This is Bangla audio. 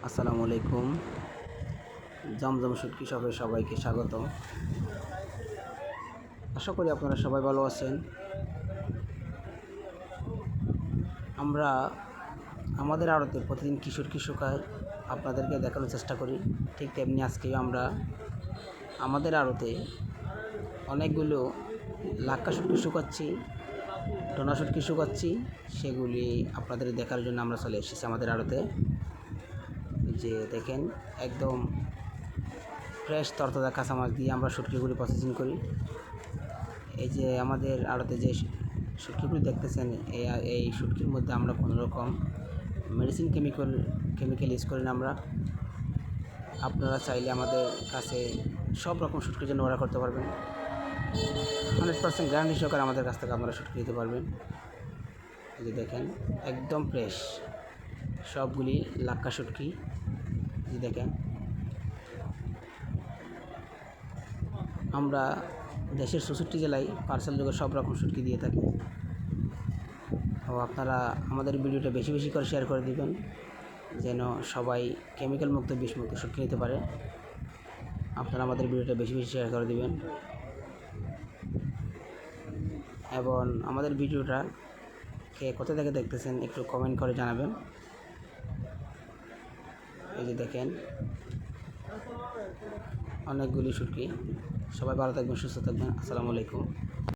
আসসালামু আলাইকুম। জমজম শুটকি শপে সবাইকে স্বাগত। আশা করি আপনারা সবাই ভালো আছেন। আমরা আমাদের আড়তে প্রতিদিন কি শুটকি শুকায় আপনাদেরকে দেখানোর চেষ্টা করি। ঠিক তেমনি আজকেও আমরা আমাদের আড়তে অনেকগুলো লাক্কা শুটকি শুকাচ্ছি, টোনা শুটকি শুকাচ্ছি। সেগুলি আপনাদের দেখার জন্য আমরা চলে এসেছি আমাদের আড়তে। যে দেখেন, একদম ফ্রেশ তরতাজা কাঁচা মাছ দিয়ে আমরা শুটকিগুলি প্রসেসিং করি। এই যে আমাদের আড়তে যে শুটকিগুলি দেখতেছেন, এই শুটকির মধ্যে আমরা কোনো রকম মেডিসিন কেমিক্যাল ইউজ করি না আমরা। আপনারা চাইলে আমাদের কাছে সব রকম শুটকির জন্য অর্ডার করতে পারবেন। 100% গ্যারান্টি সহকারে আমাদের কাছ থেকে আপনারা শুটকি দিতে পারবেন। এই যে দেখেন, একদম ফ্রেশ সবগুলি লাক্কা শুটকি। এই দেখেন, আমরা দেশের 64 জেলায় পার্সেল যোগে সব রকম শুটকি দিয়ে থাকি। তো আপনারা আমাদের ভিডিওটা বেশি বেশি করে শেয়ার করে দিবেন, যেন সবাই কেমিক্যাল মুক্ত বিষমুক্ত শুটকি নিতে পারে। আপনারা আমাদের ভিডিওটা বেশি বেশি শেয়ার করে দিবেন এবং আমাদের ভিডিওটা কে কোথা থেকে দেখতেছেন একটু কমেন্ট করে জানাবেন। এই যে দেখেন, অনেকগুলি শুটকি। সবাই ভালো থাকবেন, সুস্থ থাকবেন। আসসালামু আলাইকুম।